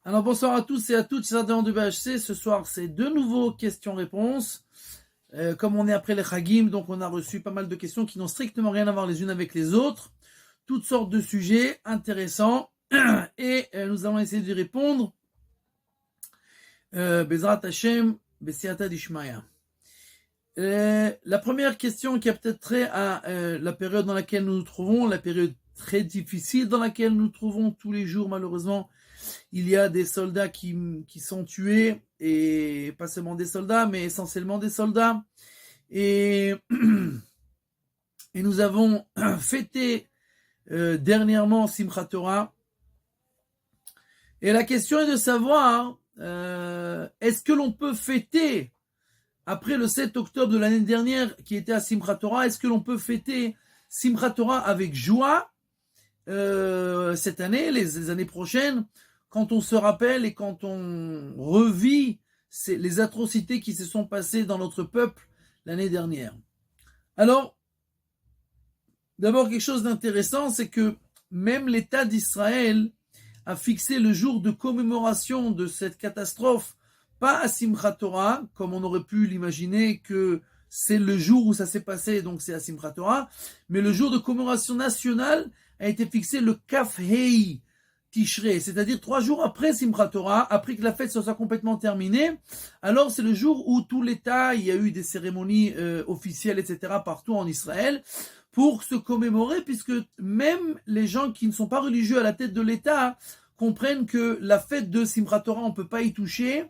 Alors bonsoir à tous et à toutes, chers adhérents de BHC. Ce soir, c'est de nouveau questions-réponses. Comme on est après les Chagim, donc on a reçu pas mal de questions qui n'ont strictement rien à voir les unes avec les autres. Toutes sortes de sujets intéressants. Et nous allons essayer d'y répondre. Bezrat Hashem, Besiata Dishmaya. La première question qui a peut-être trait à la période dans laquelle nous nous trouvons, la période très difficile dans laquelle nous nous trouvons tous les jours, malheureusement. Il y a des soldats qui sont tués, et pas seulement des soldats, mais essentiellement des soldats. Et, et nous avons fêté dernièrement Simchat Torah. Et la question est de savoir, est-ce que l'on peut fêter, après le 7 octobre de l'année dernière, qui était à Simchat Torah, est-ce que l'on peut fêter Simchat Torah avec joie cette année, les années prochaines, quand on se rappelle et quand on revit les atrocités qui se sont passées dans notre peuple l'année dernière. Alors, d'abord quelque chose d'intéressant, c'est que même l'État d'Israël a fixé le jour de commémoration de cette catastrophe, pas à Simchat Torah, comme on aurait pu l'imaginer que c'est le jour où ça s'est passé, donc c'est à Simchat Torah, mais le jour de commémoration nationale a été fixé le Kaf Hei Tishrei, c'est-à-dire 3 jours après Simchat Torah, après que la fête soit complètement terminée. Alors c'est le jour où tout l'État, il y a eu des cérémonies officielles, etc. partout en Israël, pour se commémorer, puisque même les gens qui ne sont pas religieux à la tête de l'État comprennent que la fête de Simchat Torah, on ne peut pas y toucher,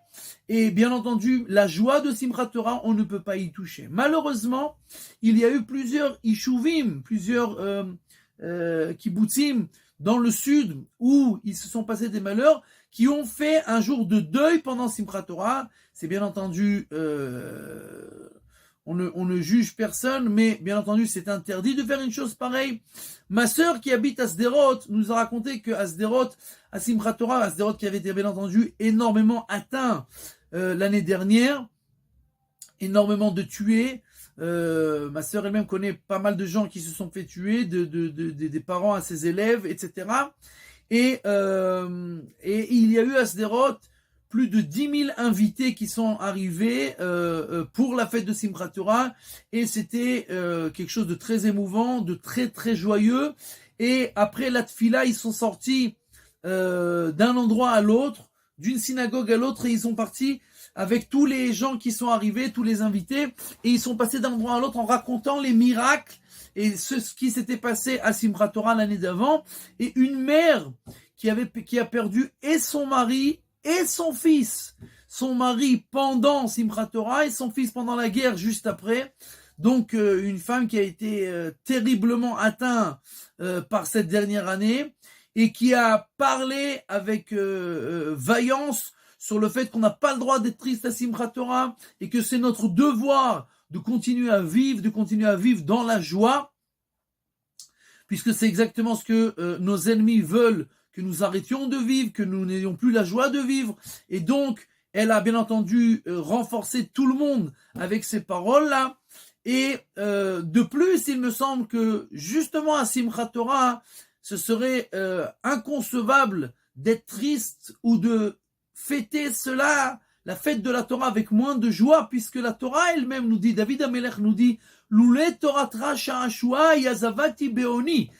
et bien entendu, la joie de Simchat Torah, on ne peut pas y toucher. Malheureusement, il y a eu plusieurs ishuvim, plusieurs kibbutzim dans le sud où il se sont passés des malheurs, qui ont fait un jour de deuil pendant Simchat Torah. C'est bien entendu, on ne juge personne, mais bien entendu, c'est interdit de faire une chose pareille. Ma sœur qui habite à Sderot nous a raconté que à Sderot, à Simchat Torah, à Sderot qui avait été bien entendu énormément atteint l'année dernière, énormément de tués. Ma sœur elle-même connaît pas mal de gens qui se sont fait tuer, des parents à ses élèves, etc. Et il y a eu à Sderot plus de 10 000 invités qui sont arrivés pour la fête de Simchat Torah, et c'était quelque chose de très émouvant, de très très joyeux. Et après la tfila, ils sont sortis d'un endroit à l'autre, d'une synagogue à l'autre, et ils sont partis avec tous les gens qui sont arrivés, tous les invités, et ils sont passés d'un endroit à l'autre en racontant les miracles et ce qui s'était passé à Simchat Torah l'année d'avant. Et une mère qui a perdu et son mari et son fils, son mari pendant Simchat Torah et son fils pendant la guerre juste après. Donc une femme qui a été terriblement atteinte par cette dernière année, et qui a parlé avec vaillance sur le fait qu'on n'a pas le droit d'être triste à Simchat Torah, et que c'est notre devoir de continuer à vivre dans la joie, puisque c'est exactement ce que nos ennemis veulent, que nous arrêtions de vivre, que nous n'ayons plus la joie de vivre. Et donc, elle a bien entendu renforcé tout le monde avec ces paroles-là. Et de plus, il me semble que justement à Simchat Torah, ce serait inconcevable d'être triste ou de fêter cela, la fête de la Torah, avec moins de joie, puisque la Torah elle-même nous dit, David Amelech nous dit, Loulé Torah Sha'ashua Yazavati Beoni.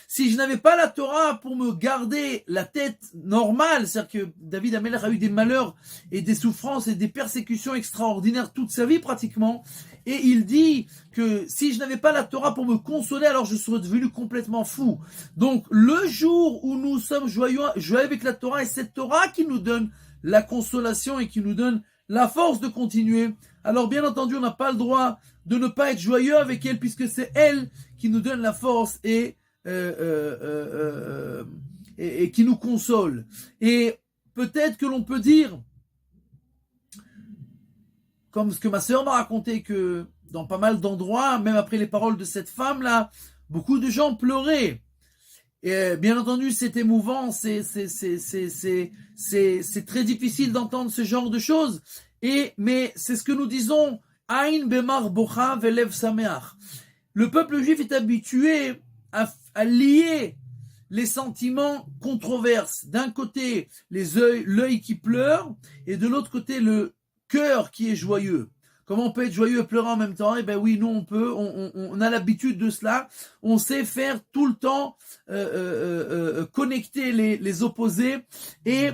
Si je n'avais pas la Torah pour me garder la tête normale, c'est-à-dire que David Amelech a eu des malheurs et des souffrances et des persécutions extraordinaires toute sa vie pratiquement, et il dit que si je n'avais pas la Torah pour me consoler, alors je serais devenu complètement fou. Donc le jour où nous sommes joyeux avec la Torah, et cette Torah qui nous donne la consolation et qui nous donne la force de continuer, alors bien entendu on n'a pas le droit de ne pas être joyeux avec elle, puisque c'est elle qui nous donne la force et qui nous console. Et peut-être que l'on peut dire, comme ce que ma sœur m'a raconté, que dans pas mal d'endroits, même après les paroles de cette femme-là, beaucoup de gens pleuraient. Et bien entendu, c'est émouvant, c'est très difficile d'entendre ce genre de choses. Mais c'est ce que nous disons, Ain bemar bocha velev sameach. Le peuple juif est habitué à lier les sentiments controverses. D'un côté, l'œil qui pleure, et de l'autre côté, le cœur qui est joyeux. Comment on peut être joyeux et pleurer en même temps? Eh ben oui, nous on a l'habitude de cela. On sait faire tout le temps connecter les opposés et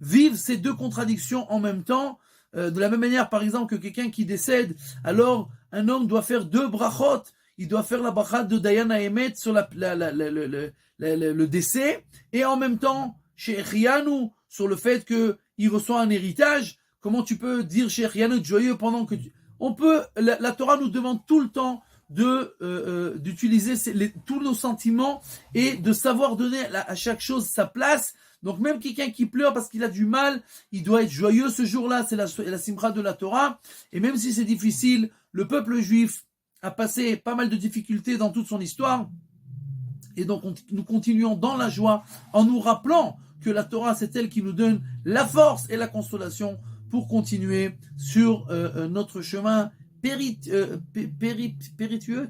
vivre ces deux contradictions en même temps. De la même manière, par exemple, que quelqu'un qui décède, alors un homme doit faire 2 brachot. Il doit faire la bracha de Dayan Haemet sur le décès, et en même temps, chez Echianu, sur le fait qu'il reçoit un héritage. Comment tu peux dire chez Echianu joyeux pendant que on peut, la Torah nous demande tout le temps d'utiliser tous nos sentiments et de savoir donner à chaque chose sa place. Donc même quelqu'un qui pleure parce qu'il a du mal, il doit être joyeux ce jour-là, c'est la simcha de la Torah. Et même si c'est difficile, le peuple juif a passé pas mal de difficultés dans toute son histoire. Et donc nous continuons dans la joie en nous rappelant que la Torah, c'est elle qui nous donne la force et la consolation pour continuer sur notre chemin péritueux,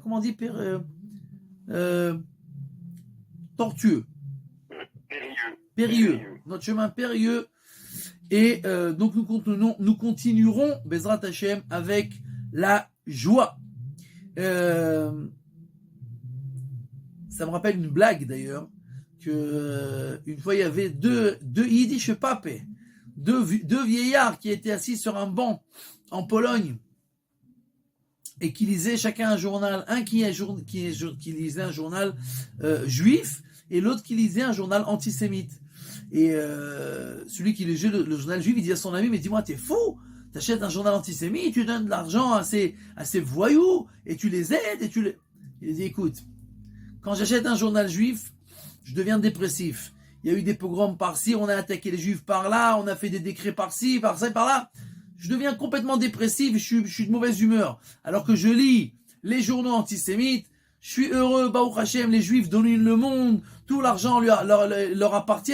comment on dit, tortueux. Périlleux. Notre chemin périlleux. Et donc nous continuerons, Bezrat Hashem, avec la joie. Ça me rappelle une blague d'ailleurs, que une fois il y avait deux Yiddish papes, deux vieillards qui étaient assis sur un banc en Pologne et qui lisaient chacun un journal, un qui lisait un journal juif et l'autre qui lisait un journal antisémite. Et celui qui lisait le journal juif, il dit à son ami, mais dis-moi, t'es fou, t'achètes un journal antisémite, tu donnes de l'argent à ces voyous et tu les aides et Il dit, écoute, quand j'achète un journal juif, je deviens dépressif. Il y a eu des pogroms par-ci, on a attaqué les juifs par-là, on a fait des décrets par-ci, par-ça et par-là. Je deviens complètement dépressif, je suis de mauvaise humeur. Alors que je lis les journaux antisémites, je suis heureux, Baruch Hashem, les juifs dominent le monde, tout l'argent leur appartient,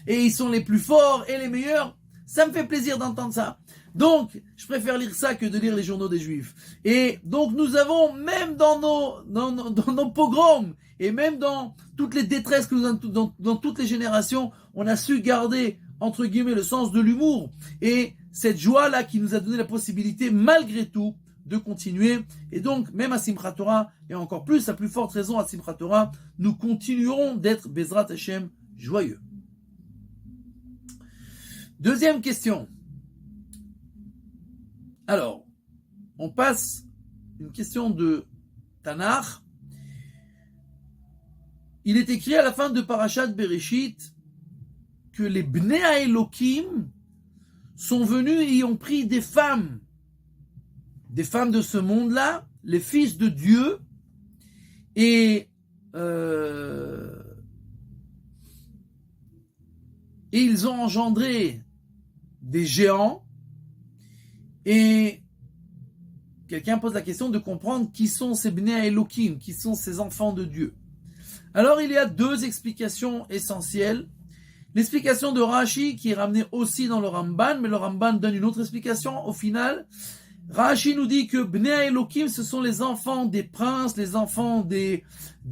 et ils sont les plus forts et les meilleurs. Ça me fait plaisir d'entendre ça. Donc, je préfère lire ça que de lire les journaux des juifs. Et donc, nous avons, même dans nos pogroms, et même dans toutes les détresses que nous avons dans toutes les générations, on a su garder, entre guillemets, le sens de l'humour. Et cette joie-là qui nous a donné la possibilité, malgré tout, de continuer. Et donc, même à Simchat Torah, et encore plus, à plus forte raison à Simchat Torah, nous continuerons d'être Bezrat Hashem joyeux. Deuxième question. Alors, on passe une question de Tanakh. Il est écrit à la fin de Parashat Bereshit que les Bnei Elohim sont venus et ont pris des femmes de ce monde-là, les fils de Dieu, et ils ont engendré des géants. Et quelqu'un pose la question de comprendre qui sont ces Bnei Elohim, qui sont ces enfants de Dieu. Alors il y a 2 explications essentielles. L'explication de Rashi qui est ramenée aussi dans le Ramban, mais le Ramban donne une autre explication. Au final, Rashi nous dit que Bnei Elohim, ce sont les enfants des princes, les enfants des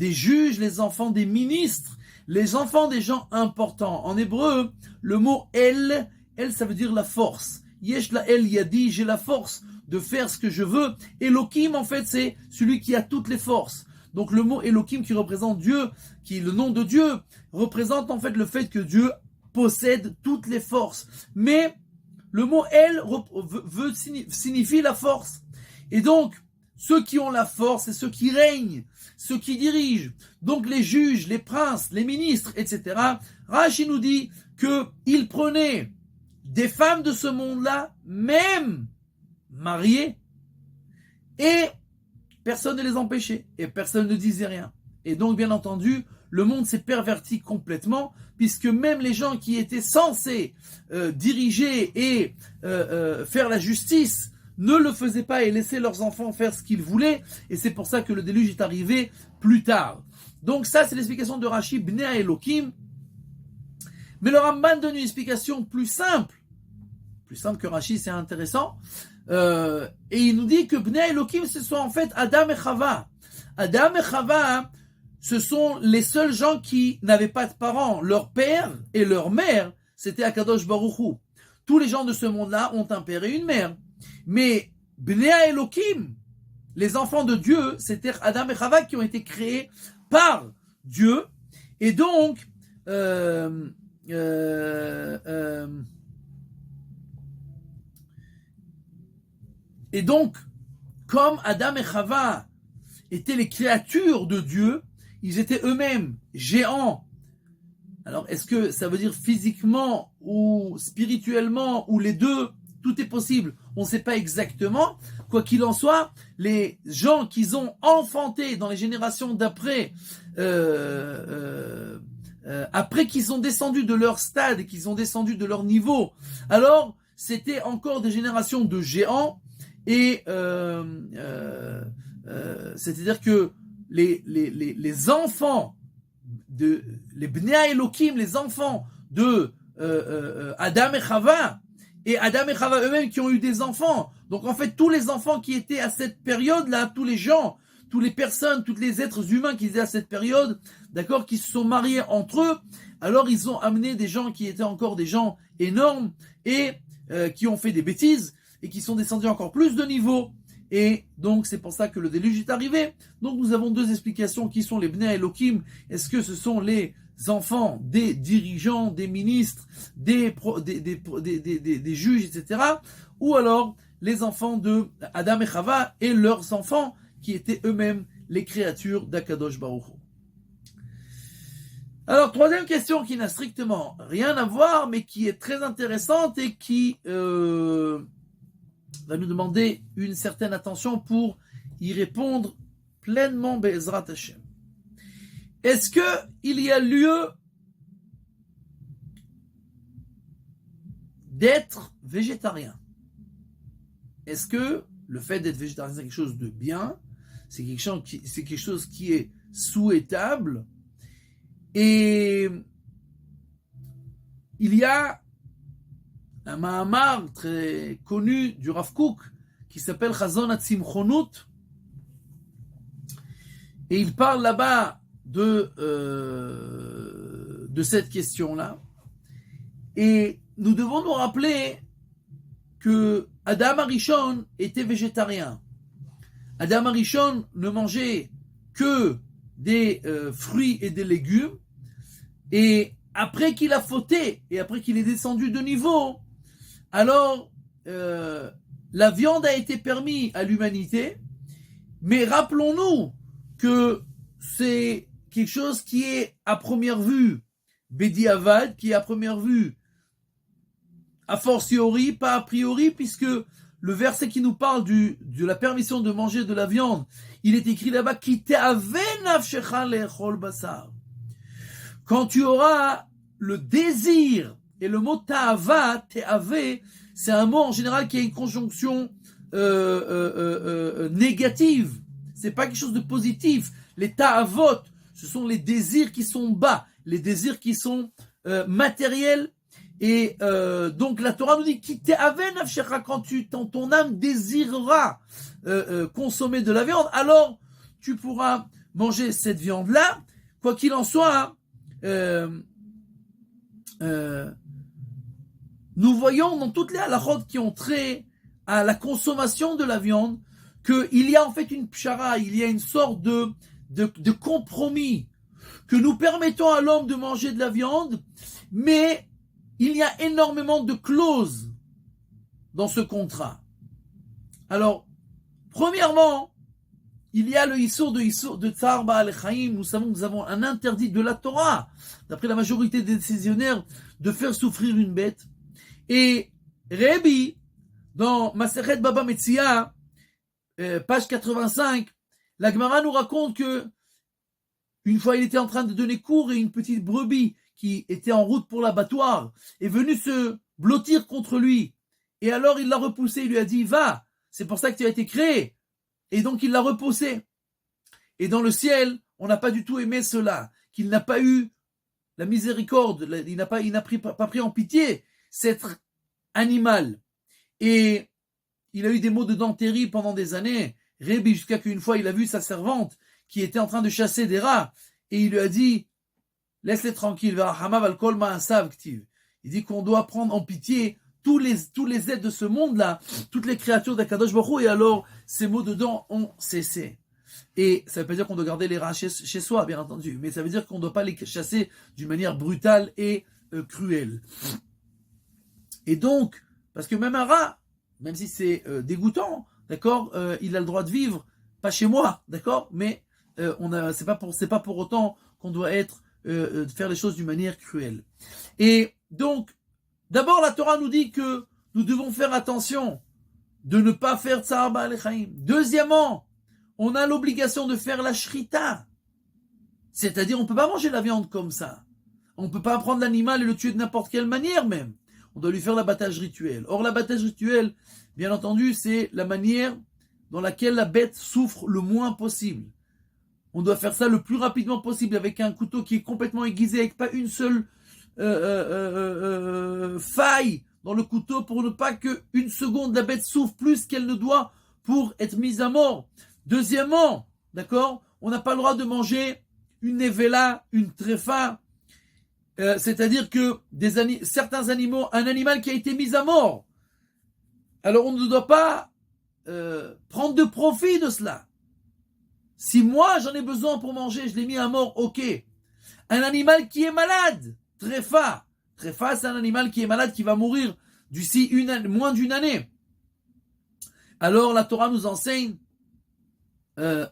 juges, les enfants des ministres, les enfants des gens importants. En hébreu, le mot El, ça veut dire la force. Yesh la El Yadi, j'ai la force de faire ce que je veux. Elohim, en fait, c'est celui qui a toutes les forces. Donc le mot Elohim qui représente Dieu, qui est le nom de Dieu, représente en fait le fait que Dieu possède toutes les forces. Mais le mot El signifie la force. Et donc, ceux qui ont la force, c'est ceux qui règnent, ceux qui dirigent. Donc les juges, les princes, les ministres, etc. Rashi nous dit qu'ils prenaient des femmes de ce monde-là, même mariées, et personne ne les empêchait, et personne ne disait rien. Et donc, bien entendu, le monde s'est perverti complètement, puisque même les gens qui étaient censés diriger et faire la justice ne le faisaient pas et laissaient leurs enfants faire ce qu'ils voulaient, et c'est pour ça que le déluge est arrivé plus tard. Donc ça, c'est l'explication de Rashi, Bnei Elohim. Mais le Ramban donne une explication plus simple que Rashi, c'est intéressant. Et il nous dit que Bnei Elohim, ce sont en fait Adam et Chava. Adam et Chava, ce sont les seuls gens qui n'avaient pas de parents. Leur père et leur mère, c'était Akadosh Baruch Hu. Tous les gens de ce monde-là ont un père et une mère. Mais Bnei Elohim, les enfants de Dieu, c'était Adam et Chava qui ont été créés par Dieu. Et donc, comme Adam et Chava étaient les créatures de Dieu, ils étaient eux-mêmes géants. Alors, est-ce que ça veut dire physiquement ou spirituellement ou les deux? Tout est possible. On ne sait pas exactement. Quoi qu'il en soit, les gens qu'ils ont enfantés dans les générations d'après, après qu'ils sont descendus de leur stade et qu'ils sont descendus de leur niveau, alors c'était encore des générations de géants. Et c'est-à-dire que les enfants les Bnei Elohim, les enfants de Adam et Chava eux-mêmes qui ont eu des enfants. Donc en fait, tous les enfants qui étaient à cette période-là, tous les gens, toutes les personnes, tous les êtres humains qui étaient à cette période, d'accord, qui se sont mariés entre eux, alors ils ont amené des gens qui étaient encore des gens énormes et qui ont fait des bêtises et qui sont descendus encore plus de niveau. Et donc c'est pour ça que le déluge est arrivé. Donc nous avons deux explications qui sont les Bnei Elohim. Est-ce que ce sont les enfants des dirigeants, des ministres, des juges, etc. Ou alors les enfants de Adam et Chava et leurs enfants qui étaient eux-mêmes les créatures d'Akadosh Baruch Hu. Alors, troisième question qui n'a strictement rien à voir, mais qui est très intéressante et qui va nous demander une certaine attention pour y répondre pleinement, Be'ezrat Hashem. Est-ce qu'il y a lieu d'être végétarien? Est-ce que le fait d'être végétarien, c'est quelque chose de bien? C'est quelque chose qui est souhaitable? Et il y a un Mahamar très connu du Rav Kook qui s'appelle Chazon HaTzimchonut, et il parle là-bas de cette question-là. Et nous devons nous rappeler que Adam Arishon était végétarien. Adam Arishon ne mangeait que des fruits et des légumes, et après qu'il a fauté et après qu'il est descendu de niveau, alors la viande a été permise à l'humanité, mais rappelons-nous que c'est quelque chose qui est à première vue Bedi Avad, qui est à première vue a fortiori, pas a priori, puisque le verset qui nous parle de la permission de manger de la viande, il est écrit là-bas, Ki te'ave nafshecha le'echol basar. Quand tu auras le désir, et le mot ta'ava, te'ave, c'est un mot en général qui a une conjonction négative. C'est pas quelque chose de positif. Les ta'avot, ce sont les désirs qui sont bas, les désirs qui sont matériels. Et donc la Torah nous dit Ki te'ave nafshecha, quand ton âme désirera consommer de la viande, alors tu pourras manger cette viande-là. Quoi qu'il en soit, nous voyons dans toutes les halachot qui ont trait à la consommation de la viande qu'il y a en fait une pshara, il y a une sorte de compromis, que nous permettons à l'homme de manger de la viande, mais il y a énormément de clauses dans ce contrat. Alors, premièrement, il y a le Issour de Tsar Ba'al Chaim. Nous savons que nous avons un interdit de la Torah, d'après la majorité des décisionnaires, de faire souffrir une bête. Et Rebbi, dans Masechet Baba Metzia, page 85, la Gemara nous raconte que une fois il était en train de donner cours et une petite brebis qui était en route pour l'abattoir est venue se blottir contre lui. Et alors il l'a repoussé, il lui a dit, va, c'est pour ça que tu as été créé. Et donc il l'a repoussé. Et dans le ciel, on n'a pas du tout aimé cela, qu'il n'a pas eu la miséricorde, il n'a pas pris en pitié cet animal. Et il a eu des maux de dents terribles pendant des années, Rébi, jusqu'à qu'une fois il a vu sa servante qui était en train de chasser des rats, et il lui a dit, laisse-les tranquilles, il dit qu'on doit prendre en pitié tous les êtres de ce monde-là, toutes les créatures d'Akadosh Baruch Hu, et alors ces mots dedans ont cessé. Et ça veut pas dire qu'on doit garder les rats chez soi, bien entendu, mais ça veut dire qu'on ne doit pas les chasser d'une manière brutale et cruelle. Et donc, parce que même un rat, même si c'est dégoûtant, d'accord, il a le droit de vivre, pas chez moi, d'accord, mais c'est pas pour autant qu'on doit faire les choses d'une manière cruelle. Et donc, d'abord la Torah nous dit que nous devons faire attention de ne pas faire tsar ba'alei chaim. Deuxièmement, on a l'obligation de faire la shrita, c'est-à-dire on peut pas manger la viande comme ça. On peut pas prendre l'animal et le tuer de n'importe quelle manière même. On doit lui faire l'abattage rituel. Or, l'abattage rituel, bien entendu, c'est la manière dans laquelle la bête souffre le moins possible. On doit faire ça le plus rapidement possible avec un couteau qui est complètement aiguisé, avec pas une seule faille dans le couteau pour ne pas qu'une seconde la bête souffre plus qu'elle ne doit pour être mise à mort. Deuxièmement, d'accord, on n'a pas le droit de manger une nevela, une tréfa, c'est-à-dire que certains animaux, un animal qui a été mis à mort, alors on ne doit pas prendre de profit de cela. Si moi j'en ai besoin pour manger, je l'ai mis à mort, ok. Un animal qui est malade, tréfa, c'est un animal qui est malade, qui va mourir d'ici moins d'une année. Alors la Torah nous enseigne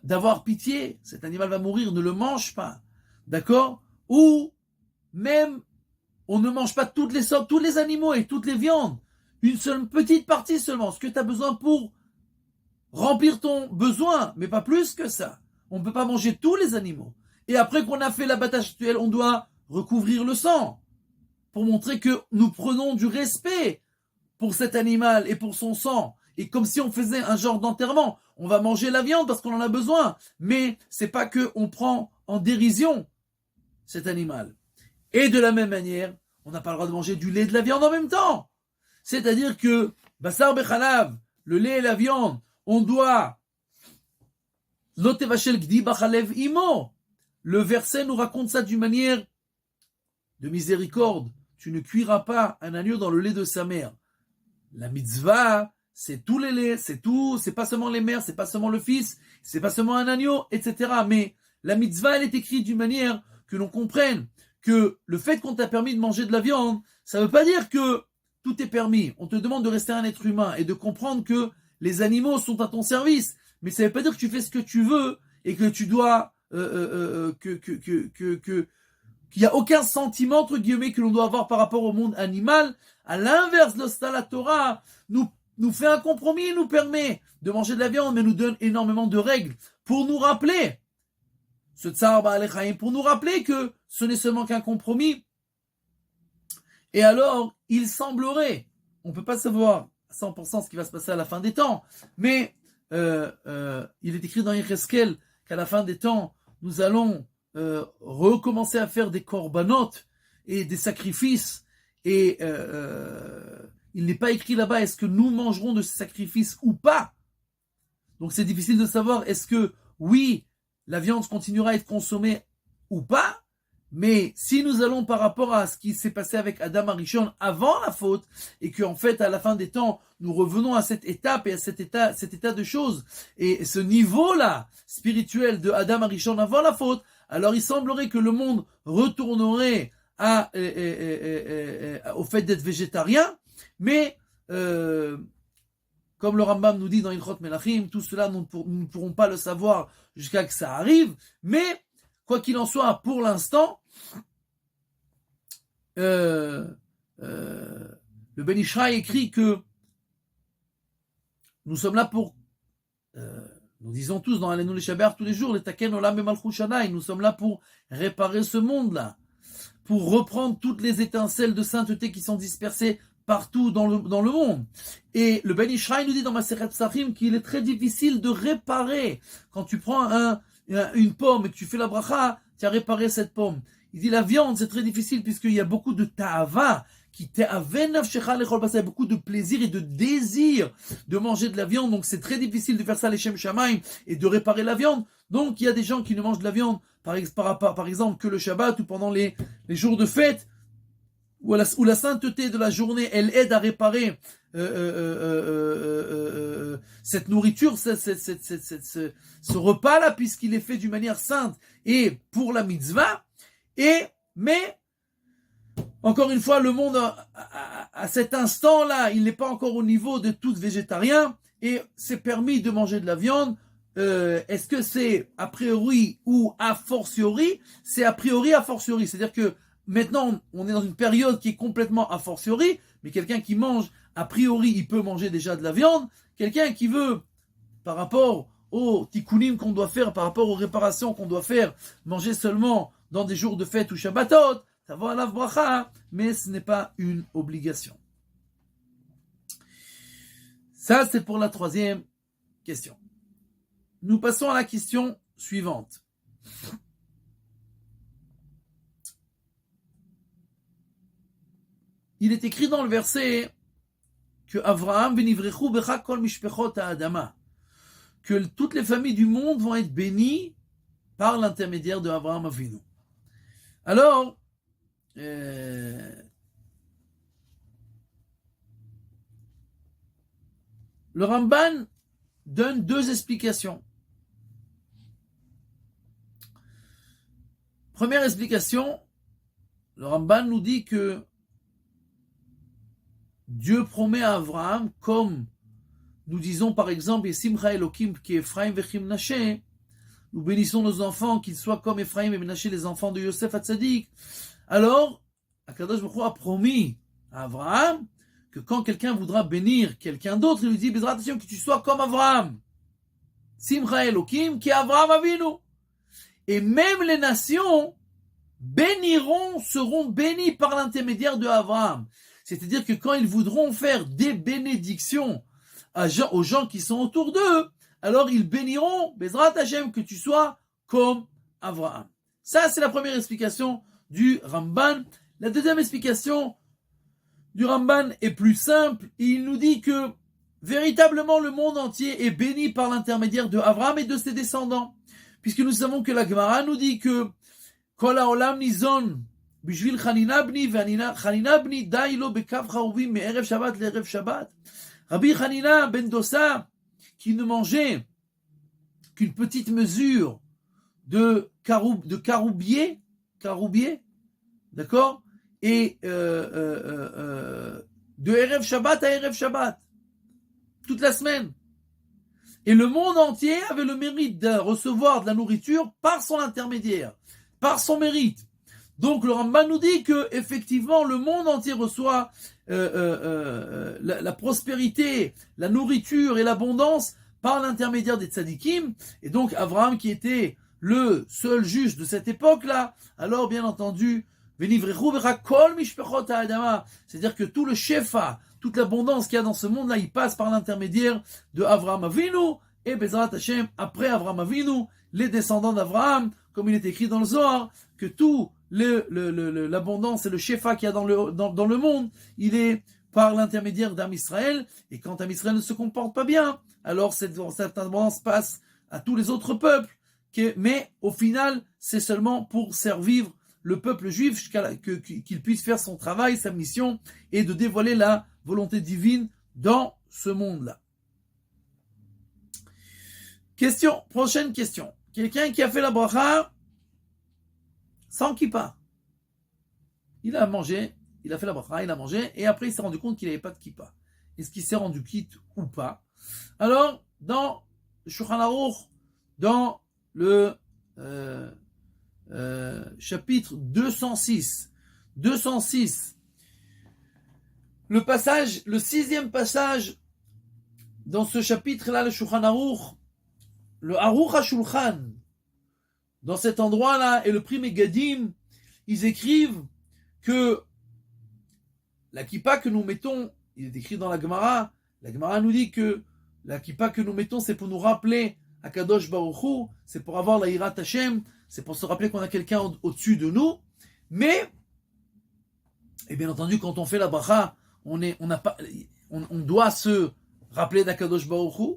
d'avoir pitié, cet animal va mourir, ne le mange pas, d'accord? Ou même, on ne mange pas toutes les sortes, tous les animaux et toutes les viandes, une seule petite partie seulement, ce que tu as besoin pour remplir ton besoin, mais pas plus que ça. On ne peut pas manger tous les animaux. Et après qu'on a fait l'abattage rituel, on doit recouvrir le sang pour montrer que nous prenons du respect pour cet animal et pour son sang. Et comme si on faisait un genre d'enterrement, on va manger la viande parce qu'on en a besoin, mais c'est pas que on prend en dérision cet animal. Et de la même manière, on n'a pas le droit de manger du lait et de la viande en même temps. C'est-à-dire que Basar Bechalav, le lait et la viande, on doit Lotevachel Gdi Bachalev Imo. Le verset nous raconte ça d'une manière de miséricorde. Tu ne cuiras pas un agneau dans le lait de sa mère. La mitzvah, c'est tous les laits, c'est tout, c'est pas seulement les mères, c'est pas seulement le fils, c'est pas seulement un agneau, etc. Mais la mitzvah, elle est écrite d'une manière que l'on comprenne que le fait qu'on t'a permis de manger de la viande, ça veut pas dire que tout est permis. On te demande de rester un être humain et de comprendre que les animaux sont à ton service. Mais ça veut pas dire que tu fais ce que tu veux et que tu dois, qu'il n'y a aucun sentiment, entre guillemets, que l'on doit avoir par rapport au monde animal. À l'inverse, la Torah nous fait un compromis, nous permet de manger de la viande, mais nous donne énormément de règles pour nous rappeler ce tsar ba'alei chaim, pour nous rappeler que ce n'est seulement qu'un compromis. Et alors, il semblerait, on ne peut pas savoir à 100% ce qui va se passer à la fin des temps, mais il est écrit dans Yecheskel qu'à la fin des temps, nous allons recommencer à faire des korbanot et des sacrifices, et il n'est pas écrit là-bas est-ce que nous mangerons de ces sacrifices ou pas. Donc c'est difficile de savoir est-ce que oui, la viande continuera à être consommée ou pas, mais si nous allons par rapport à ce qui s'est passé avec Adam Arishon avant la faute, et qu'en fait à la fin des temps nous revenons à cette étape et à cet état de choses, et ce niveau-là spirituel de Adam Arishon avant la faute, alors il semblerait que le monde retournerait au fait d'être végétarien, mais comme le Rambam nous dit dans Ilchot Melachim, tout cela nous ne pourrons pas le savoir jusqu'à que ça arrive, mais quoi qu'il en soit, pour l'instant, le Ben Ishraï écrit que nous sommes là pour, nous disons tous dans Alenu le Shabbat tous les jours, les Taken Olam Malchut Shaddai, nous sommes là pour réparer ce monde-là, pour reprendre toutes les étincelles de sainteté qui sont dispersées partout dans le monde. Et le Ben Ishraï nous dit dans Masechet Psachim qu'il est très difficile de réparer. Quand tu prends une pomme et que tu fais la bracha, tu as réparé cette pomme. Il dit la viande, c'est très difficile puisqu'il y a beaucoup de ta'ava qui te'aven nafshecha lechol basar, beaucoup de plaisir et de désir de manger de la viande, donc c'est très difficile de faire ça leshem shamaim et de réparer la viande. Donc il y a des gens qui ne mangent de la viande, par exemple, que le Shabbat ou pendant les jours de fête, où la sainteté de la journée, elle aide à réparer cette nourriture, ce repas-là, puisqu'il est fait d'une manière sainte et pour la mitzvah. Mais, encore une fois, le monde, à cet instant-là, il n'est pas encore au niveau de tout végétarien, et c'est permis de manger de la viande. Est-ce que c'est a priori ou a fortiori? C'est a priori, a fortiori. C'est-à-dire que maintenant, on est dans une période qui est complètement a fortiori, mais quelqu'un qui mange, a priori, il peut manger déjà de la viande. Quelqu'un qui veut, par rapport aux tikkunim qu'on doit faire, par rapport aux réparations qu'on doit faire, manger seulement dans des jours de fête ou Shabbatot, ça va à la bracha, mais ce n'est pas une obligation. Ça, c'est pour la troisième question. Nous passons à la question suivante. Il est écrit dans le verset que Avraham venivrechu becha kol mishpechot ha'adama, que toutes les familles du monde vont être bénies par l'intermédiaire de Avraham Avinu. Alors, le Ramban donne deux explications. Première explication, le Ramban nous dit que Dieu promet à Abraham, comme nous disons par exemple, Simcha Elokim ki Ephraim vechim Menashe, nous bénissons nos enfants, qu'ils soient comme Ephraim et Menashe, les enfants de Yosef Hatzadik. Alors, Akadosh Baruch Hu a promis à Abraham que quand quelqu'un voudra bénir quelqu'un d'autre, il lui dit, Bezrat Hashem, que tu sois comme Abraham. Simcha Elokim ki Avraham Avinu. Et même les nations seront bénies par l'intermédiaire de Abraham. C'est-à-dire que quand ils voudront faire des bénédictions aux gens qui sont autour d'eux, alors ils béniront, Bezrat Hashem, que tu sois comme Abraham. Ça, c'est la première explication du Ramban. La deuxième explication du Ramban est plus simple. Il nous dit que véritablement le monde entier est béni par l'intermédiaire de Abraham et de ses descendants. Puisque nous savons que la Gemara nous dit que Kol haolam nizon bishvil chanina bni chanina bni dai lo bekav charuvim me'erev Shabbat le'erev Shabbat. Rabbi Chanina ben Dossa, qui ne mangeait qu'une petite mesure de caroubier, d'accord, et de Erev Shabbat à Erev Shabbat, toute la semaine. Et le monde entier avait le mérite de recevoir de la nourriture par son intermédiaire, par son mérite. Donc le Ramban nous dit que effectivement le monde entier reçoit la prospérité, la nourriture et l'abondance par l'intermédiaire des tzadikim. Et donc Abraham, qui était le seul juge de cette époque-là, alors bien entendu, c'est-à-dire que tout le shefa, toute l'abondance qu'il y a dans ce monde-là, il passe par l'intermédiaire de Avraham Avinu, et Bezrat Hashem, après Avraham Avinu, les descendants d'Avraham, comme il est écrit dans le Zohar, que tout l'abondance et le shefa qu'il y a dans le monde, il est par l'intermédiaire d'Am Israël, et quand Am Israël ne se comporte pas bien, alors cette abondance passe à tous les autres peuples, mais au final, c'est seulement pour servir le peuple juif jusqu'à qu'il puisse faire son travail, sa mission, et de dévoiler la volonté divine dans ce monde-là. Prochaine question. Quelqu'un qui a fait la bracha sans kippa. Il a mangé, il a fait la bracha, il a mangé, et après il s'est rendu compte qu'il n'avait pas de kippa. Est-ce qu'il s'est rendu quitte ou pas? Alors, dans Shulchan Aruch, dans le chapitre 206, le sixième passage dans ce chapitre-là, le Shulchan Aruch, le Aruch HaShulchan, dans cet endroit-là, et le Pri Megadim, ils écrivent que la kippa que nous mettons, il est écrit dans la Gemara nous dit que la kippa que nous mettons, c'est pour nous rappeler à Kadosh Baruch Hu, c'est pour avoir la Hirat Hashem, c'est pour se rappeler qu'on a quelqu'un au-dessus de nous, mais Et bien entendu, quand on fait la bracha, on doit se rappeler d'Akadosh Baruch Hu,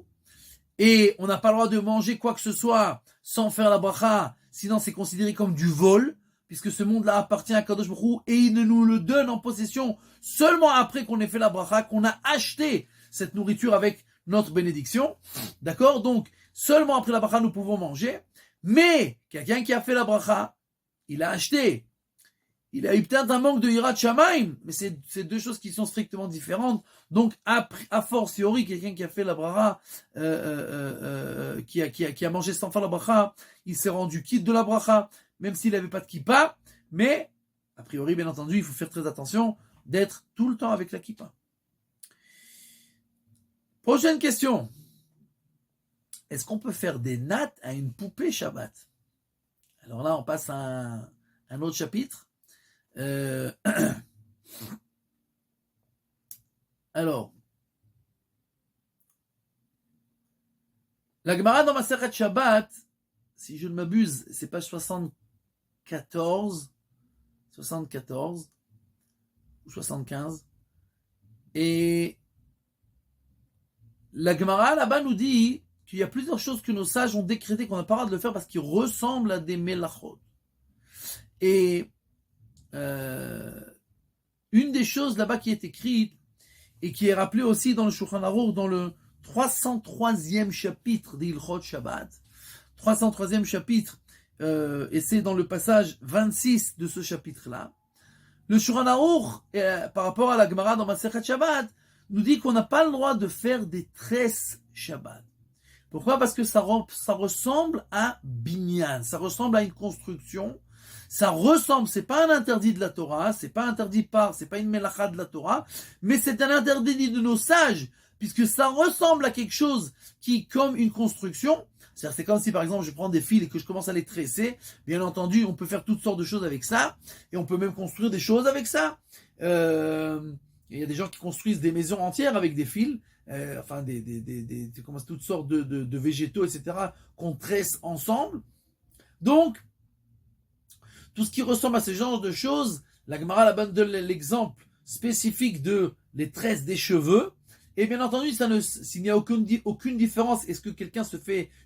et on n'a pas le droit de manger quoi que ce soit sans faire la bracha, sinon c'est considéré comme du vol, puisque ce monde-là appartient à Kadosh Baruch Hu, et il ne nous le donne en possession seulement après qu'on ait fait la bracha, qu'on a acheté cette nourriture avec notre bénédiction. D'accord? Donc, seulement après la bracha, nous pouvons manger. Mais, quelqu'un qui a fait la bracha, il a acheté. Il a eu peut-être un manque de Hirat Shamaim, mais c'est deux choses qui sont strictement différentes. Donc, a fortiori, quelqu'un qui a fait la bracha, qui a mangé sans faire la bracha, il s'est rendu quitte de la bracha, même s'il n'avait pas de kippa. Mais, a priori, bien entendu, il faut faire très attention d'être tout le temps avec la kippa. Prochaine question. Est-ce qu'on peut faire des nattes à une poupée Shabbat? Alors là, on passe à un autre chapitre. Alors, la Gemara dans Masechet Shabbat, si je ne m'abuse, c'est page 74 ou 75, et la Gemara là-bas nous dit qu'il y a plusieurs choses que nos sages ont décrété qu'on n'a pas le droit de le faire parce qu'ils ressemblent à des melachot. Et une des choses là-bas qui est écrite et qui est rappelée aussi dans le Shulchan Aruch, dans le 303e chapitre d'Ilchot Shabbat, 303e chapitre, et c'est dans le passage 26 de ce chapitre-là. Le Shulchan Aruch, par rapport à la Gemara dans Masechet Shabbat, nous dit qu'on n'a pas le droit de faire des tresses Shabbat. Pourquoi? Parce que ça ressemble à binyan, ça ressemble à une construction. Ça ressemble, c'est pas un interdit de la Torah, c'est pas une melacha de la Torah, mais c'est un interdit de nos sages, puisque ça ressemble à quelque chose qui, comme une construction, c'est-à-dire c'est comme si par exemple je prends des fils et que je commence à les tresser, bien entendu on peut faire toutes sortes de choses avec ça, et on peut même construire des choses avec ça. Il y a des gens qui construisent des maisons entières avec des fils, toutes sortes de végétaux, etc., qu'on tresse ensemble. Donc, tout ce qui ressemble à ce genre de choses, la Gemara là-bas donne l'exemple spécifique de les tresses des cheveux. Et bien entendu, s'il n'y a aucune différence, est-ce que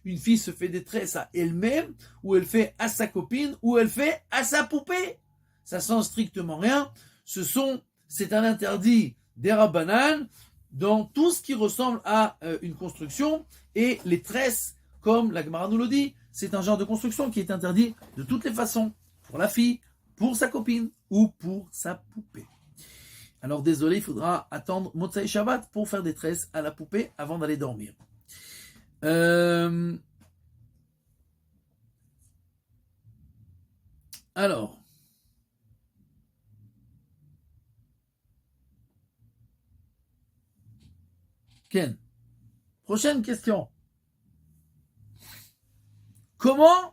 une fille se fait des tresses à elle-même, ou elle fait à sa copine, ou elle fait à sa poupée? Ça change strictement rien. C'est un interdit des Rabbanan dans tout ce qui ressemble à une construction, et les tresses, comme la Gemara nous le dit, c'est un genre de construction qui est interdit de toutes les façons. Pour la fille, pour sa copine ou pour sa poupée. Alors désolé, il faudra attendre Motzai Shabbat pour faire des tresses à la poupée avant d'aller dormir. Alors. Ken. Prochaine question. Comment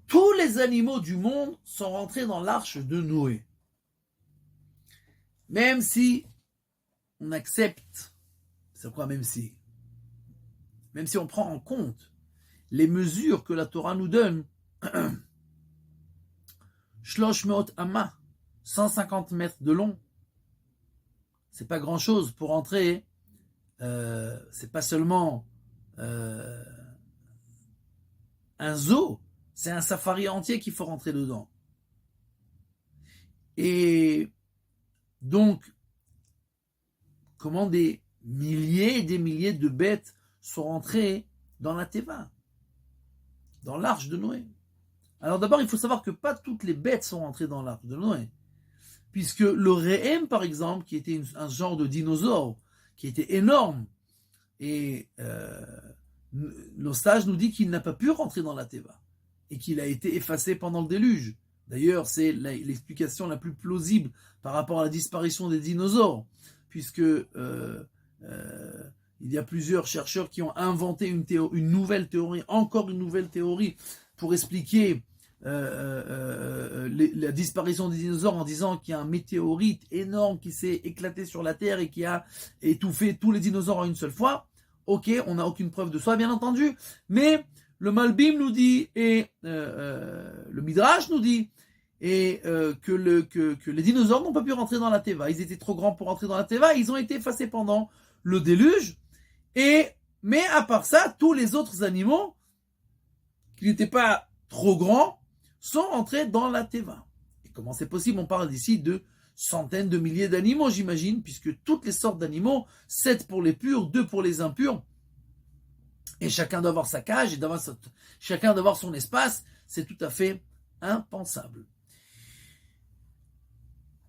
tous les animaux du monde sont rentrés dans l'arche de Noé? Même si on accepte, c'est quoi même si on prend en compte les mesures que la Torah nous donne, Shlosh Meot Amma, 150 mètres de long, c'est pas grand chose pour entrer, c'est pas seulement un zoo, c'est un safari entier qu'il faut rentrer dedans. Et donc, comment des milliers et des milliers de bêtes sont rentrées dans la Teva, dans l'arche de Noé? Alors d'abord, il faut savoir que pas toutes les bêtes sont rentrées dans l'arche de Noé, puisque le Rehem, par exemple, qui était un genre de dinosaure, qui était énorme, et le sage nous dit qu'il n'a pas pu rentrer dans la Teva, et qu'il a été effacé pendant le déluge. D'ailleurs, c'est l'explication la plus plausible par rapport à la disparition des dinosaures, puisque il y a plusieurs chercheurs qui ont inventé une nouvelle théorie, encore une nouvelle théorie, pour expliquer la disparition des dinosaures, en disant qu'il y a un météorite énorme qui s'est éclaté sur la Terre et qui a étouffé tous les dinosaures en une seule fois. Ok, on n'a aucune preuve de ça, bien entendu, mais le Malbim nous dit, et le Midrash nous dit, et que les dinosaures n'ont pas pu rentrer dans la Teva. Ils étaient trop grands pour rentrer dans la Teva, ils ont été effacés pendant le déluge. Mais à part ça, tous les autres animaux qui n'étaient pas trop grands sont entrés dans la Teva. Et comment c'est possible? On parle ici de centaines de milliers d'animaux, j'imagine, puisque toutes les sortes d'animaux, 7 pour les purs, 2 pour les impurs, et chacun doit avoir sa cage, et chacun doit avoir son espace, c'est tout à fait impensable.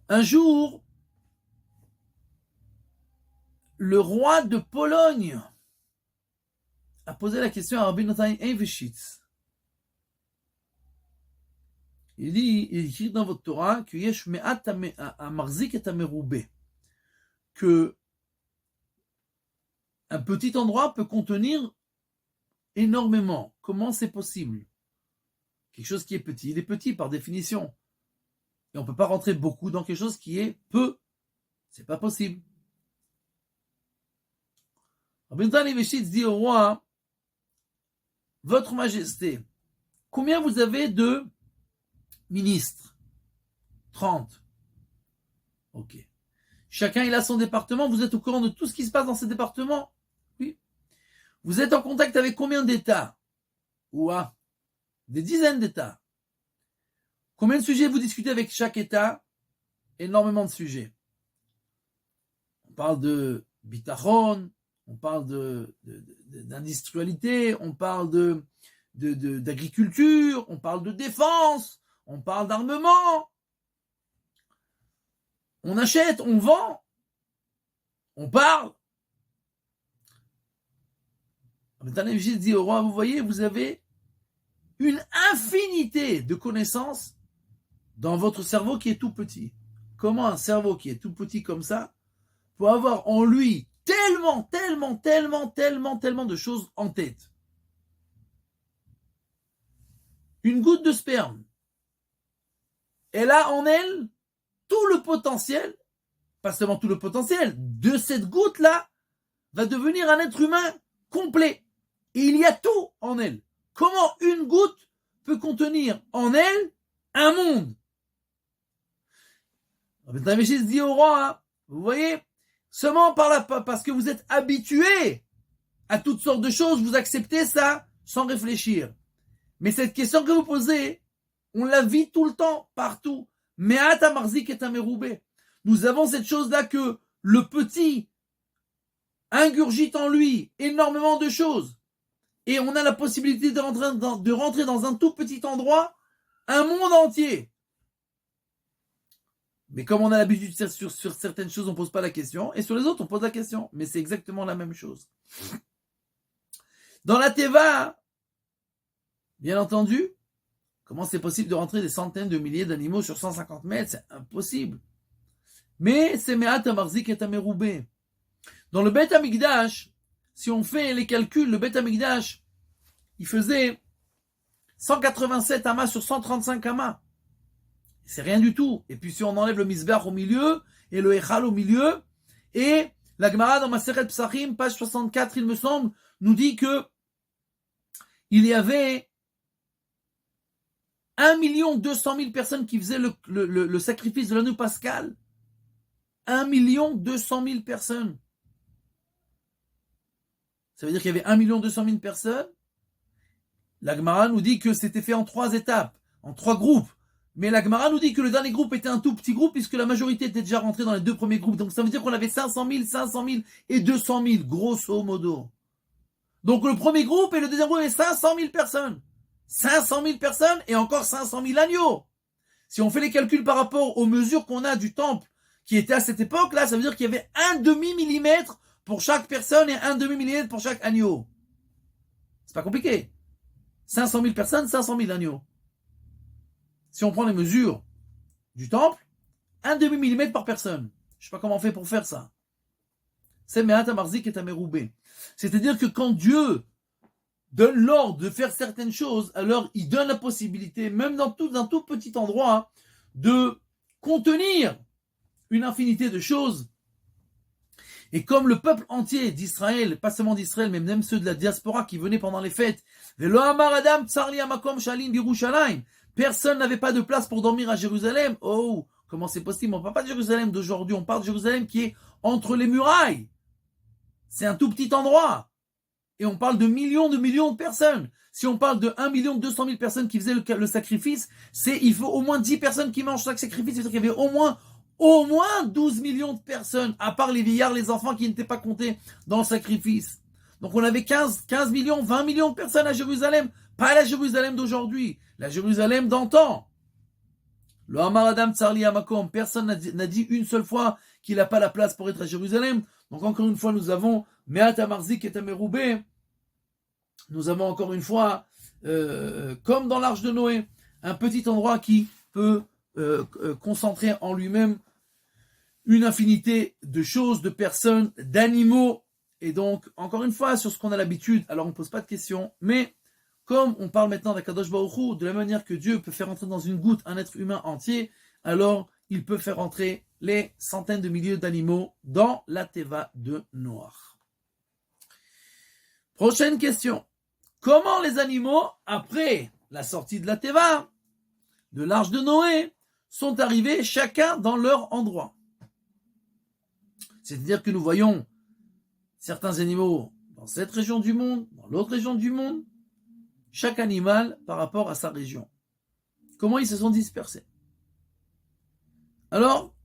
Un jour, le roi de Pologne a posé la question à Rabbi Natan Eybeschutz. Il dit, il écrit dans votre Torah que Yesh me'at amarzik et ameroubé, que un petit endroit peut contenir énormément. Comment c'est possible? Quelque chose qui est petit, il est petit par définition. Et on ne peut pas rentrer beaucoup dans quelque chose qui est peu. C'est pas possible. Rabbi Natan Eybeschutz dit au roi, Votre Majesté, combien vous avez de ministres? 30. Ok. Chacun il a son département, vous êtes au courant de tout ce qui se passe dans ces départements? Oui. Vous êtes en contact avec combien d'États? Ouah, des dizaines d'États. Combien de sujets vous discutez avec chaque État? Énormément de sujets. On parle de bitachon, on parle d'industrialité, on parle d'agriculture, on parle de défense, on parle d'armement. On achète, on vend, on parle. Maintenant, je dis au roi, vous voyez, vous avez une infinité de connaissances dans votre cerveau qui est tout petit. Comment un cerveau qui est tout petit comme ça peut avoir en lui tellement de choses en tête? Une goutte de sperme, elle a en elle tout le potentiel, pas seulement tout le potentiel, de cette goutte-là va devenir un être humain complet. Et il y a tout en elle. Comment une goutte peut contenir en elle un monde? Rabbi se dit au roi, vous voyez, seulement parce que vous êtes habitué à toutes sortes de choses, vous acceptez ça sans réfléchir. Mais cette question que vous posez, on la vit tout le temps, partout. Me'at amarzik et ameroubé. Nous avons cette chose-là que le petit ingurgite en lui énormément de choses. Et on a la possibilité de rentrer dans un tout petit endroit, un monde entier. Mais comme on a l'habitude sur certaines choses, on ne pose pas la question. Et sur les autres, on pose la question. Mais c'est exactement la même chose. Dans la Teva, bien entendu, comment c'est possible de rentrer des centaines de milliers d'animaux sur 150 mètres? C'est impossible. Mais c'est Me'at amarzik et ameroubé. Dans le Beth Amikdash, si on fait les calculs, le Beth Amikdash, il faisait 187 amas sur 135 amas. C'est rien du tout. Et puis si on enlève le Mizbeach au milieu, et le Echal au milieu, et la Gemara dans Maseret Psachim, page 64, il me semble, nous dit que il y avait 1 200 000 personnes qui faisaient le sacrifice de l'anneau pascal. 1 200 000 personnes. Ça veut dire qu'il y avait 1 200 000 personnes. La Gemara nous dit que c'était fait en 3 étapes, en 3 groupes. Mais la Gemara nous dit que le dernier groupe était un tout petit groupe puisque la majorité était déjà rentrée dans les 2 premiers groupes. Donc ça veut dire qu'on avait 500 000 et 200 000, grosso modo. Donc le premier groupe et le deuxième groupe, il y avait 500 000 personnes. 500 000 personnes et encore 500 000 agneaux. Si on fait les calculs par rapport aux mesures qu'on a du temple qui était à cette époque-là, ça veut dire qu'il y avait 1/2 millimètre pour chaque personne et 1/2 millimètre pour chaque agneau. C'est pas compliqué. 500 000 personnes, 500 000 agneaux. Si on prend les mesures du temple, 1/2 millimètre par personne. Je sais pas comment on fait pour faire ça. C'est Me'at amarzik et ameroubé. C'est-à-dire que quand Dieu donne l'ordre de faire certaines choses, alors il donne la possibilité, même dans un tout petit endroit, de contenir une infinité de choses. Et comme le peuple entier d'Israël, pas seulement d'Israël, mais même ceux de la diaspora qui venaient pendant les fêtes, personne n'avait pas de place pour dormir à Jérusalem. Oh, comment c'est possible? On ne parle pas de Jérusalem d'aujourd'hui, on parle de Jérusalem qui est entre les murailles. C'est un tout petit endroit. Et on parle de millions de personnes. Si on parle de 1 200 000 personnes qui faisaient le sacrifice, il faut au moins 10 personnes qui mangent chaque sacrifice. C'est-à-dire qu'il y avait au moins 12 millions de personnes, à part les vieillards, les enfants qui n'étaient pas comptés dans le sacrifice. Donc on avait 15 millions, 20 millions de personnes à Jérusalem. Pas la Jérusalem d'aujourd'hui, la Jérusalem d'antan. Le Hamar Adam Tsarli Amakom, personne n'a dit une seule fois qu'il n'a pas la place pour être à Jérusalem. Donc encore une fois, nous avons Meat Amarzik et Tameroubé. Nous avons encore une fois, comme dans l'arche de Noé, un petit endroit qui peut concentrer en lui-même une infinité de choses, de personnes, d'animaux. Et donc, encore une fois, sur ce qu'on a l'habitude, alors on ne pose pas de questions, mais comme on parle maintenant d'Akadosh Baruch Hu, de la manière que Dieu peut faire entrer dans une goutte un être humain entier, alors il peut faire entrer les centaines de milliers d'animaux dans la Teva de Noach. Prochaine question. Comment les animaux, après la sortie de la Teva, de l'arche de Noé, sont arrivés chacun dans leur endroit? C'est-à-dire que nous voyons certains animaux dans cette région du monde, dans l'autre région du monde, chaque animal par rapport à sa région. Comment ils se sont dispersés? Alors,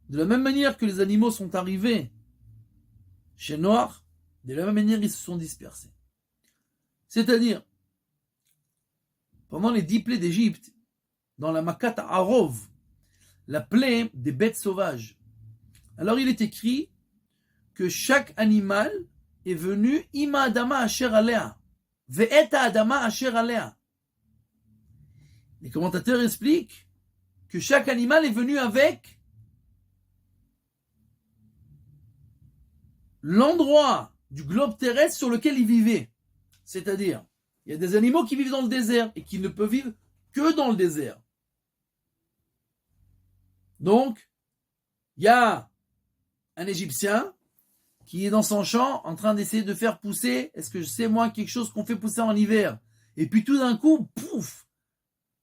de la même manière que les animaux sont arrivés chez Noach, de la même manière ils se sont dispersés. C'est-à-dire, pendant les 10 plaies d'Égypte, dans la Makat Arov, la plaie des bêtes sauvages, alors il est écrit que chaque animal est venu Ima Adama Asher Alea, Ve'eta Adama Asher Alea. Les commentateurs expliquent que chaque animal est venu avec l'endroit du globe terrestre sur lequel il vivait. C'est-à-dire, il y a des animaux qui vivent dans le désert et qui ne peuvent vivre que dans le désert. Donc, il y a un Égyptien qui est dans son champ en train d'essayer de faire pousser, est-ce que je sais moi, quelque chose qu'on fait pousser en hiver. Et puis tout d'un coup, pouf,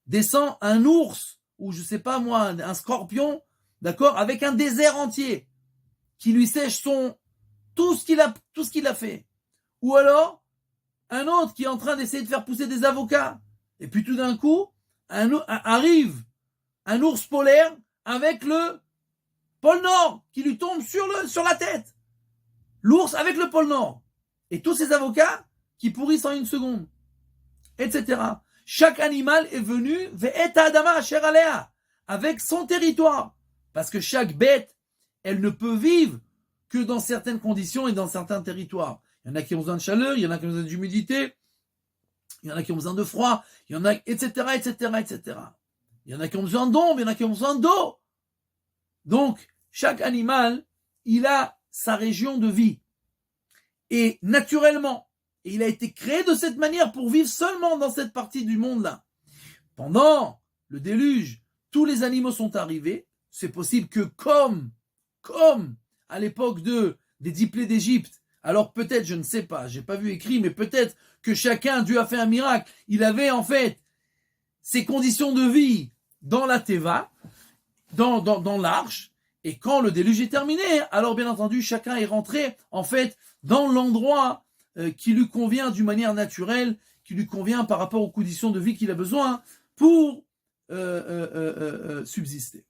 descend un ours, ou je sais pas moi, un scorpion, d'accord, avec un désert entier, qui lui sèche tout ce qu'il a fait. Ou alors, un autre qui est en train d'essayer de faire pousser des avocats. Et puis tout d'un coup, arrive un ours polaire avec le pôle Nord qui lui tombe sur la tête. L'ours avec le pôle Nord. Et tous ces avocats qui pourrissent en une seconde. Etc. Chaque animal est venu ve'eta adama asher alea, avec son territoire. Parce que chaque bête, elle ne peut vivre que dans certaines conditions et dans certains territoires. Il y en a qui ont besoin de chaleur, il y en a qui ont besoin d'humidité, il y en a qui ont besoin de froid, il y en a, etc., etc., etc. Il y en a qui ont besoin d'ombre, il y en a qui ont besoin d'eau. Donc, chaque animal, il a sa région de vie. Et naturellement, il a été créé de cette manière pour vivre seulement dans cette partie du monde-là. Pendant le déluge, tous les animaux sont arrivés. C'est possible que comme à l'époque des 10 plaies d'Égypte, alors peut-être, je ne sais pas, j'ai pas vu écrit, mais peut-être que chacun, Dieu a fait un miracle. Il avait en fait ses conditions de vie dans la Teva, dans l'arche, et quand le déluge est terminé, alors bien entendu, chacun est rentré en fait dans l'endroit qui lui convient d'une manière naturelle, qui lui convient par rapport aux conditions de vie qu'il a besoin pour subsister.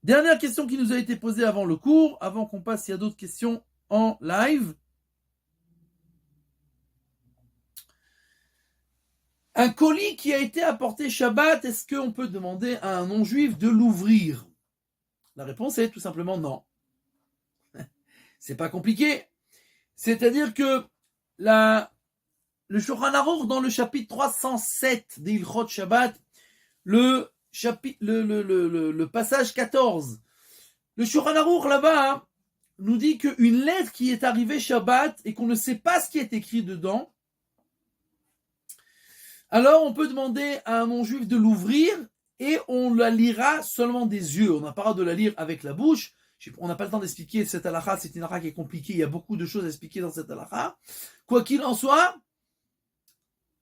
Dernière question qui nous a été posée avant le cours, avant qu'on passe, il y a d'autres questions en live. Un colis qui a été apporté Shabbat, est-ce qu'on peut demander à un non-juif de l'ouvrir? La réponse est tout simplement non. C'est pas compliqué. C'est-à-dire que le Shulchan Aruch dans le chapitre 307 d'Ilchot Shabbat, le passage 14, le Shulchan Aruch là-bas nous dit qu'une lettre qui est arrivée Shabbat et qu'on ne sait pas ce qui est écrit dedans, alors on peut demander à un non-juif de l'ouvrir et on la lira seulement des yeux. On n'a pas le droit de la lire avec la bouche. On n'a pas le temps d'expliquer cette halakha, c'est une halakha qui est compliquée, il y a beaucoup de choses à expliquer dans cette halakha. Quoi qu'il en soit,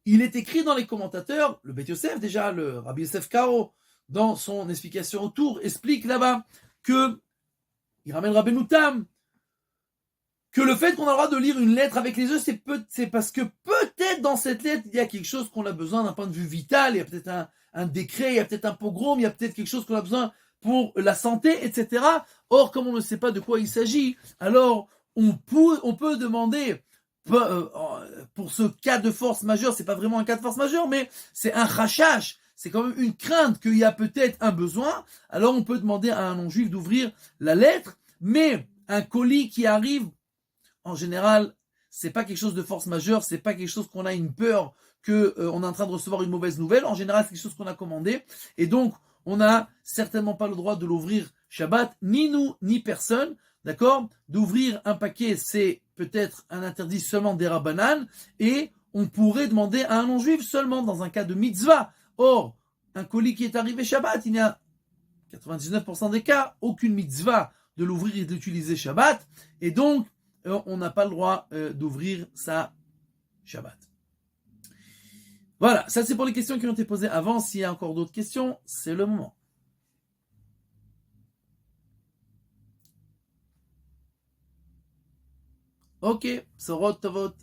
il est écrit dans les commentateurs, le Beth Yosef déjà, le Rabbi Yosef Karo, dans son explication autour, explique là-bas que, il ramène Rabbeinu Tam, que le fait qu'on a le droit de lire une lettre avec les yeux, c'est parce que peut-être dans cette lettre, il y a quelque chose qu'on a besoin d'un point de vue vital, il y a peut-être un décret, il y a peut-être un pogrom, il y a peut-être quelque chose qu'on a besoin pour la santé, etc. Or, comme on ne sait pas de quoi il s'agit, alors on peut demander, pour ce cas de force majeure, c'est pas vraiment un cas de force majeure, mais c'est un rachage, c'est quand même une crainte qu'il y a peut-être un besoin, alors on peut demander à un non-juif d'ouvrir la lettre, mais un colis qui arrive, en général, c'est pas quelque chose de force majeure, c'est pas quelque chose qu'on a une peur que on est en train de recevoir une mauvaise nouvelle. En général, c'est quelque chose qu'on a commandé, et donc on n'a certainement pas le droit de l'ouvrir Shabbat, ni nous, ni personne, d'accord. D'ouvrir un paquet, c'est peut-être un interdit seulement des Rabbanan, et on pourrait demander à un non-juif seulement dans un cas de mitzvah. Or, un colis qui est arrivé Shabbat, il n'y a 99% des cas aucune mitzvah de l'ouvrir et de l'utiliser Shabbat, et donc on n'a pas le droit d'ouvrir ça Shabbat. Voilà, ça c'est pour les questions qui ont été posées avant. S'il y a encore d'autres questions, c'est le moment. Ok, Sorot Tovot.